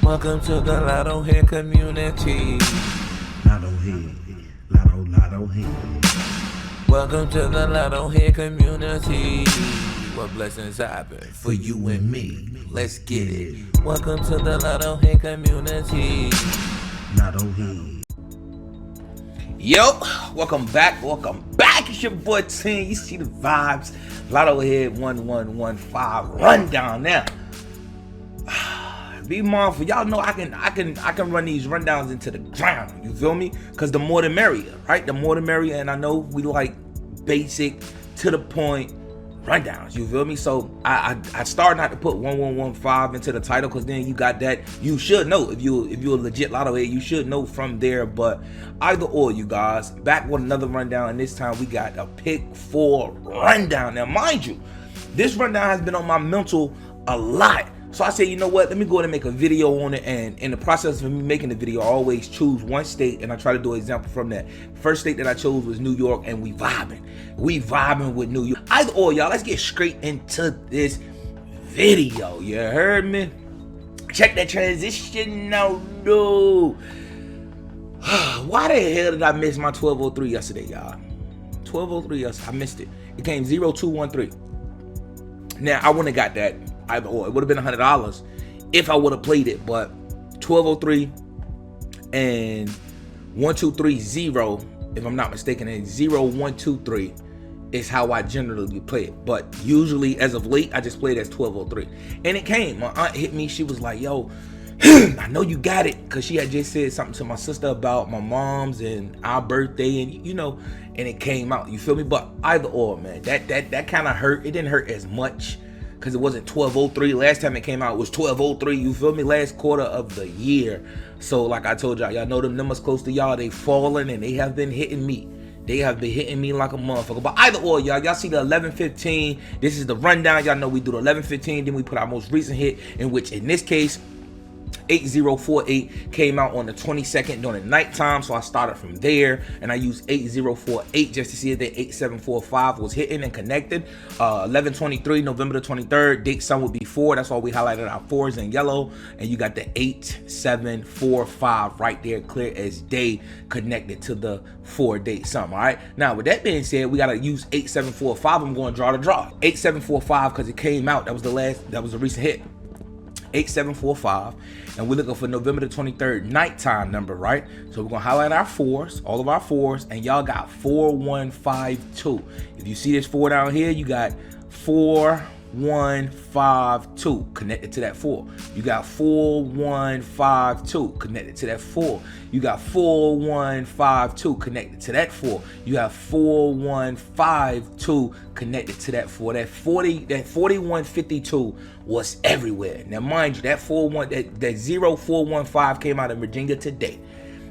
Welcome to the LottoHead community. LottoHead, LottoHead. Welcome to the LottoHead community. What blessings happen For you and me, Let's get it. Welcome to the LottoHead community. LottoHead. Yo, welcome back. It's your boy Tim. You see the vibes. LottoHead 1115 rundown now. Be mindful, y'all know I can run these rundowns into the ground. You feel me? Cause the more the merrier, right? The more the merrier, and I know we like basic, to the point rundowns. You feel me? So I started not to put 1115 into the title, cause then you got that. You should know if you're a legit lotto head, you should know from there. But either or, you guys, back with another rundown, and this time we got a pick 4 rundown. Now, mind you, this rundown has been on my mental a lot. So I said, you know what, let me go ahead and make a video on it. And in the process of me making the video, I always choose one state and I try to do an example from that. First state that I chose was New York, and we vibing with New York. Either or, y'all, let's get straight into this video. You heard me? Check that transition now, no. Why the hell did I miss my 1203 yesterday, y'all? 1203 yesterday, I missed it. It came 0213. Now, I wouldn't have got that. Either or, it would have been $100 if I would have played it, but 1203 and 1230, if I'm not mistaken, and 0123 is how I generally play it. But usually, as of late, I just play it as 1203. And it came. My aunt hit me. She was like, "Yo, I know you got it," because she had just said something to my sister about my mom's and our birthday, and and it came out. You feel me? But either or, man, that kind of hurt. It didn't hurt as much, because it wasn't 1203. Last time it came out, it was 1203. You feel me? Last quarter of the year. So like I told y'all know them numbers close to y'all, they falling, and they have been hitting me. They have been hitting me like a motherfucker. But either or, y'all see the 1115. This is the rundown. Y'all know we do the 1115. Then we put our most recent hit, in which in this case 8048 came out on the 22nd during the nighttime, so I started from there, and I used 8048 just to see if the 8745 was hitting and connected. 1123, November the 23rd, date sum would be 4. That's why we highlighted our 4s in yellow, and you got the 8745 right there, clear as day, connected to the 4 date sum. All right. Now, with that being said, we gotta use 8745. I'm going draw to draw 8745 because it came out. That was a recent hit. 8745, and we're looking for November the 23rd nighttime number, right? So we're gonna highlight our 4s, all of our 4s, and y'all got 4152. If you see this 4 down here, you got 4152 connected to that 4. You got 4152 connected to that 4. You got 4152 connected to that 4. You got 4152 connected to that 4. That 4152 was everywhere. Now, mind you, that 0415 came out in Virginia today.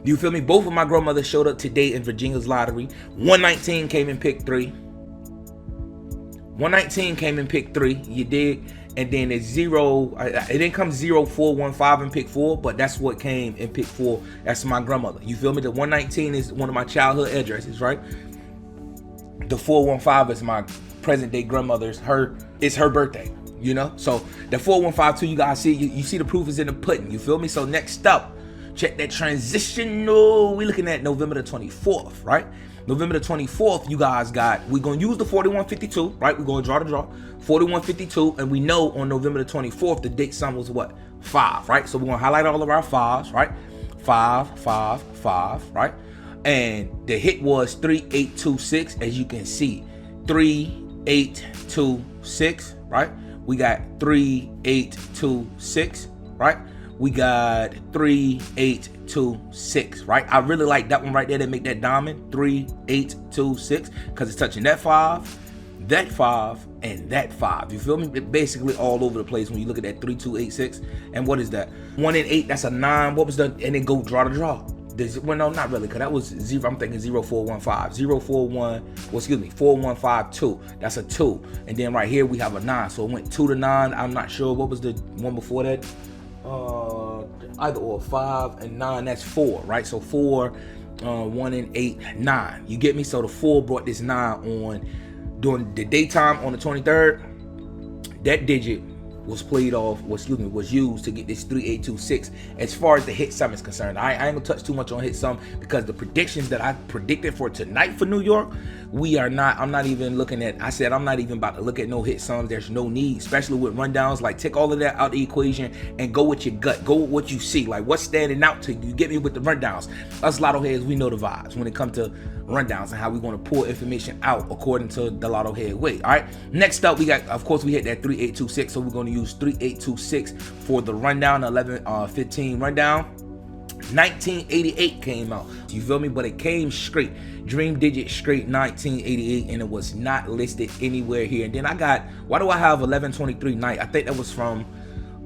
You feel me? Both of my grandmothers showed up today in Virginia's lottery. 119 came in pick 3. 119 came in pick 3. You dig? And then it's 0. It didn't come 0415 in pick 4, but that's what came in pick 4. That's my grandmother. You feel me? The 119 is one of my childhood addresses, right? The 415 is my present day grandmother's. It's her birthday. You know, so the 4152, you guys see, you see the proof is in the pudding. You feel me? So next up, check that transition. We're looking at November the 24th, right? November the 24th, you guys we're going to use the 4152, right? We're going to draw to draw 4152, and we know on November the 24th, the date sum was what? 5, right? So we're going to highlight all of our 5s, right? 5, 5, 5, right? And the hit was 3826, as you can see. 3826, right? We got 3826, right? We got 3826, right? I really like that one right there. They make that diamond 3826 because it's touching that 5, and that 5. You feel me? It basically all over the place when you look at that 3286. And what is that? 1 and 8. That's a 9. What was the? And then go draw to draw. Well, no, not really, because that was 0. I'm thinking 0415. 4152. That's a 2. And then right here we have a 9. So it went 2 to 9. I'm not sure. What was the one before that? Either or 5 and 9. That's 4, right? So 4, 1 and 8, 9. You get me? So the 4 brought this 9 on during the daytime on the 23rd. That digit was used to get this 3826 as far as the hit sum is concerned. I ain't gonna touch too much on hit sum because the predictions that I predicted for tonight for New York, I'm not even looking at, I said I'm not even about to look at no hit sums. There's no need, especially with rundowns. Like, take all of that out of the equation and go with your gut, go with what you see, like what's standing out to you. Get me with the rundowns. Us Lotto heads, we know the vibes when it comes to rundowns and how we want to pull information out according to the Lotto head way. All right, next up we got, of course, we hit that 3826, so we're going to use 3826 for the rundown. 11-15 rundown. 1988 came out, you feel me? But it came straight dream digit straight 1988, and it was not listed anywhere here. And then I got, why do I have 1123 night? I think that was from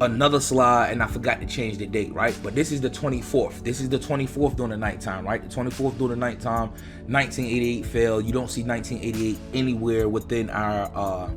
another slide and I forgot to change the date, right? But this is the 24th. This is the 24th during the nighttime, right? The 24th during the nighttime. 1988 fell. You don't see 1988 anywhere within our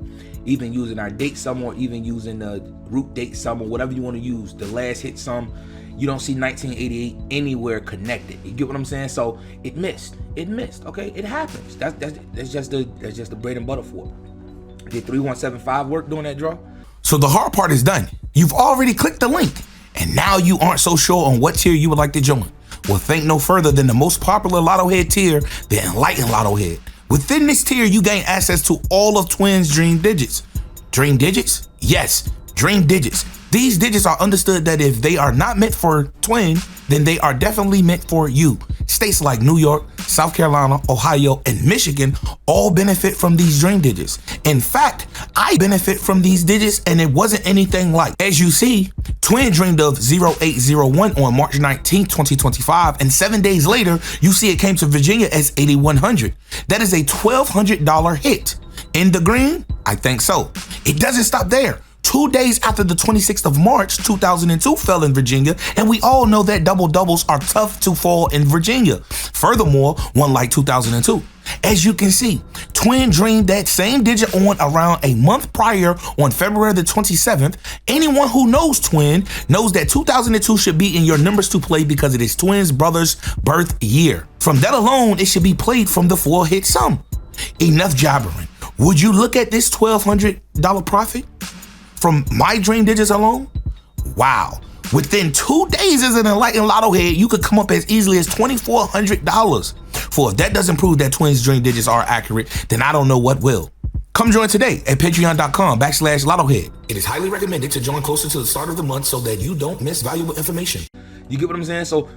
even using our date sum, or even using the root date sum, or whatever you want to use, the last hit sum. You don't see 1988 anywhere connected. You get what I'm saying? So it missed. Okay, it happens. That's just the bread and butter for it. Did 3175 work during that draw? So the hard part is done. You've already clicked the link, and now you aren't so sure on what tier you would like to join. Well, think no further than the most popular LottoHead tier, the Enlightened LottoHead. Within this tier, you gain access to all of Twin's dream digits. Dream digits? Yes, dream digits. These digits are understood that if they are not meant for Twin, then they are definitely meant for you. States like New York, South Carolina, Ohio, and Michigan all benefit from these dream digits. In fact, I benefit from these digits, and it wasn't anything like. As you see, Twin dreamed of 0801 on March 19, 2025, and 7 days later, you see it came to Virginia as 8100. That is a $1,200 hit. In the green? I think so. It doesn't stop there. 2 days after the 26th of March, 2002 fell in Virginia, and we all know that double doubles are tough to fall in Virginia. Furthermore, one like 2002. As you can see, Twin dreamed that same digit on around a month prior on February the 27th. Anyone who knows Twin knows that 2002 should be in your numbers to play because it is Twin's brother's birth year. From that alone, it should be played from the full hit sum. Enough jabbering. Would you look at this $1,200 profit from my dream digits alone? Wow. Within 2 days as an Enlightened LottoHead, you could come up as easily as $2,400. For if that doesn't prove that Twin's dream digits are accurate, then I don't know what will. Come join today at patreon.com/LottoHead. It is highly recommended to join closer to the start of the month so that you don't miss valuable information. You get what I'm saying? So,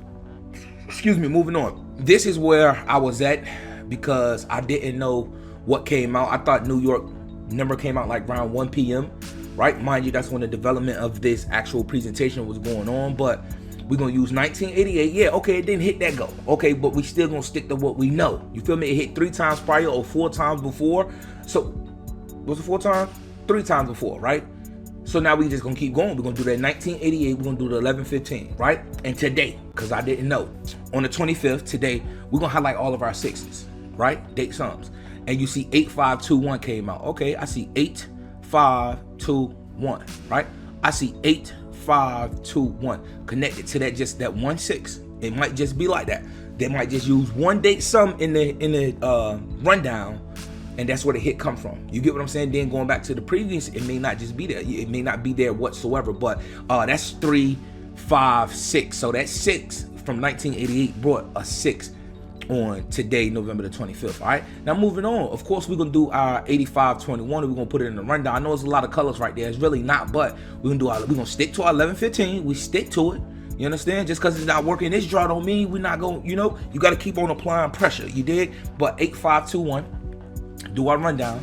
excuse me, moving on. This is where I was at because I didn't know what came out. I thought New York number came out like around 1 p.m. Right? Mind you, that's when the development of this actual presentation was going on, but we're going to use 1988. Yeah, okay, it didn't hit that goal. Okay, but we still going to stick to what we know. You feel me? It hit 3 times prior or 4 times before. So, was it 4 times? 3 times before, right? So now we just going to keep going. We're going to do that 1988. We're going to do the 1115, right? And today, because I didn't know, on the 25th, today, we're going to highlight all of our sixes, right? Date sums. And you see 8521 came out. Okay, I see 8521, right? I see 8521 connected to that, just that 16. It might just be like that. They might just use one date sum in the rundown, and that's where the hit come from. You get what I'm saying? Then going back to the previous, it may not just be there. It may not be there whatsoever. But that's 3, 5, 6. So that 6 from 1988 brought a 6 on today, November the 25th. All right, now moving on. Of course, we're gonna do our 8521, and we're gonna put it in the rundown. I know it's a lot of colors right there. It's really not, but we're gonna stick to our 1115. We stick to it. You understand? Just because it's not working this draw don't mean we're not going. You know, you got to keep on applying pressure. You dig? But 8521, do our rundown,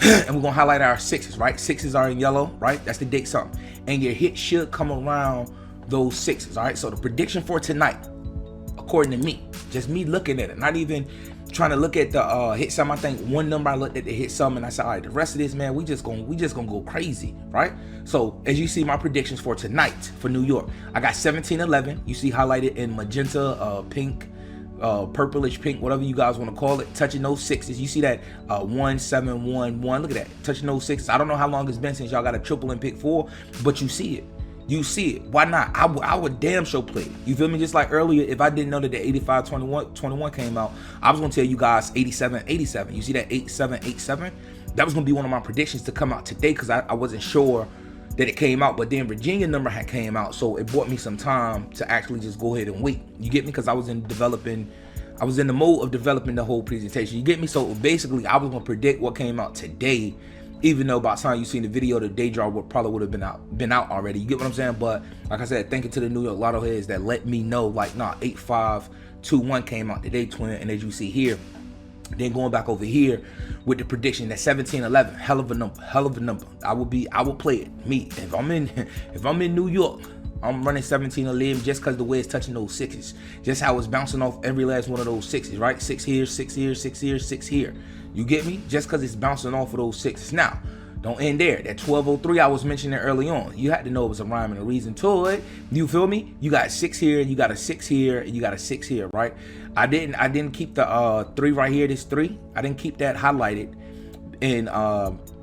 and we're gonna highlight our sixes. Right, sixes are in yellow. Right, that's the date sum, and your hit should come around those sixes. All right. So the prediction for tonight, according to me, just me looking at it, not even trying to look at the hit sum. I think one number I looked at the hit sum and I said, all right, the rest of this, man, we just gonna go crazy, right? So as you see, my predictions for tonight for New York, I got 1711. You see highlighted in magenta, pink, purplish pink, whatever you guys want to call it, touching those sixes. You see that 1711. Look at that, touching those sixes. I don't know how long it's been since y'all got a triple and pick 4, but you see it. You see it. Why not? I would damn sure play it. You feel me? Just like earlier, if I didn't know that the 8521 came out, I was going to tell you guys 8787. You see that 8787? That was going to be one of my predictions to come out today because I wasn't sure, that it came out, but then Virginia number had came out, so it bought me some time to actually just go ahead and wait. You get me? Because I was in the mode of developing the whole presentation. You get me? So basically, I was gonna predict what came out today, even though by the time you seen the video, the day draw probably would have been out already. You get what I'm saying? But like I said, thank you to the New York Lotto heads that let me know, like, nah, 8521 came out today, twin. And as you see here, then going back over here with the prediction that 1711, hell of a number. I will play it. Me, if I'm in New York, I'm running 1711 just because the way it's touching those sixes, just how it's bouncing off every last one of those sixes, right? 6 here, 6 here, 6 here, 6 here. You get me? Just because it's bouncing off of those sixes. Now, don't end there. That 1203 I was mentioning early on, you had to know it was a rhyme and a reason to it. You feel me? You got 6 here, you got a 6 here, and you got a 6 here, right? I didn't keep the 3 right here, this 3. I didn't keep that highlighted in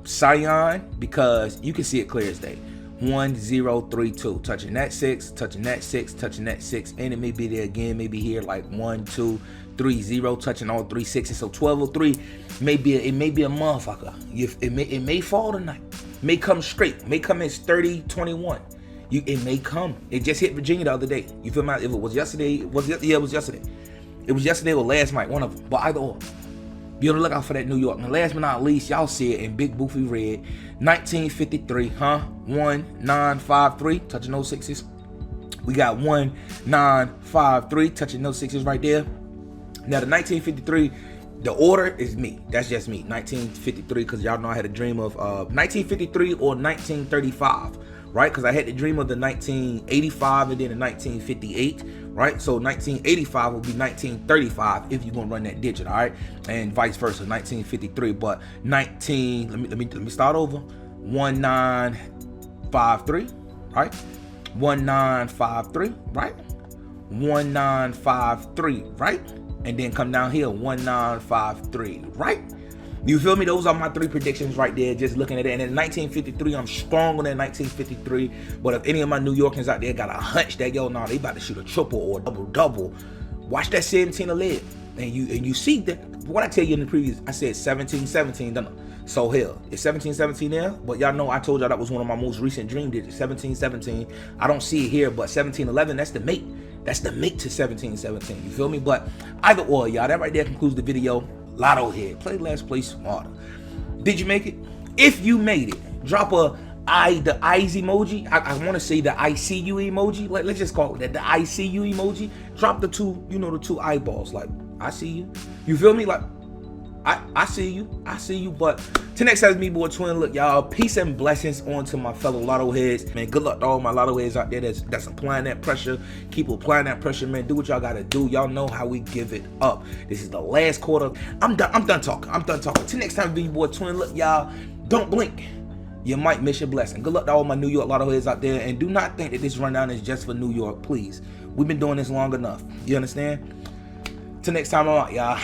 cyan because you can see it clear as day. 1 0 3 2, touching that 6, touching that 6, touching that 6, and it may be there again, maybe here like 1 2 3 0, touching all 3 6s. So 1203 may be a motherfucker. It may fall tonight, may come straight, may come as 3021. It may come. It just hit Virginia the other day. You feel me? If it was yesterday, it was yesterday. It was yesterday or last night, one of them. But either or, be on the lookout for that New York. And last but not least, y'all see it in big boofy red. 1953, 1953, touching those 6s. We got 1953, touching those 6s right there. Now the 1953, the order is me. That's just me. 1953, because y'all know I had a dream of 1953 or 1935, right? Because I had the dream of the 1985 and then the 1958, right? So 1985 will be 1935 if you're gonna run that digit, all right? And vice versa, 1953. But let me start over. 1953, right? 1953, right? 1953, right? And then come down here, 1953, right? You feel me? Those are my 3 predictions right there, just looking at it. And in 1953, I'm strong on that 1953. But if any of my New Yorkers out there got a hunch that, yo, nah, they about to shoot a triple or a double, watch that 1711. And you see that, what I tell you in the previous, I said 1717, don't I? So hell, it's 1717 there, but y'all know I told y'all that was one of my most recent dream digits, 1717. I don't see it here, but 1711, that's the mate. That's the mate to 1717, you feel me? But either or, y'all, that right there concludes the video. LottoHead, play less, play smarter. Did you make it? If you made it, drop the eyes emoji. I want to say the I see you emoji. Let's just call it that, the I see you emoji. Drop the 2, the 2 eyeballs, like, I see you. You feel me? Like, I see you. But till next time, it's me, boy Twin. Look, y'all, peace and blessings on to my fellow Lotto heads. Man, good luck to all my Lotto heads out there that's applying that pressure. Keep applying that pressure, man. Do what y'all gotta do. Y'all know how we give it up. This is the last quarter. I'm done talking. Till next time, be boy Twin. Look, y'all, don't blink. You might miss your blessing. Good luck to all my New York Lotto heads out there. And do not think that this rundown is just for New York, please. We've been doing this long enough. You understand? Till next time, I'm out, y'all.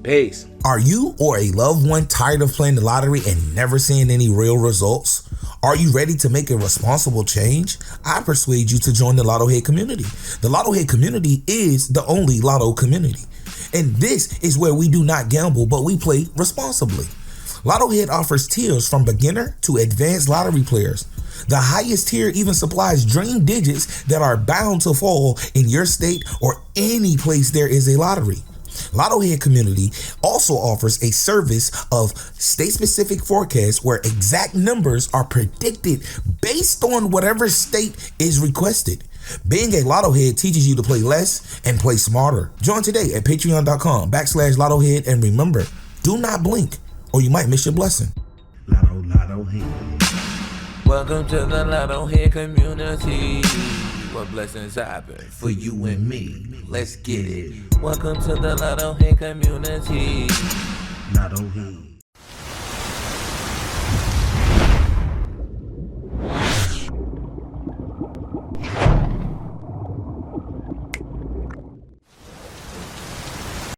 Peace. Are you or a loved one tired of playing the lottery and never seeing any real results? Are you ready to make a responsible change? I persuade you to join the LottoHead community. The LottoHead community is the only Lotto community. And this is where we do not gamble, but we play responsibly. LottoHead offers tiers from beginner to advanced lottery players. The highest tier even supplies dream digits that are bound to fall in your state or any place there is a lottery. LottoHead community also offers a service of state-specific forecasts where exact numbers are predicted based on whatever state is requested. Being a LottoHead teaches you to play less and play smarter. Join today at patreon.com/LottoHead, and remember, do not blink or you might miss your blessing. LottoHead. Welcome to the LottoHead community, where blessings happen For you and me. Let's get it. Welcome to the LottoHead community. LottoHead.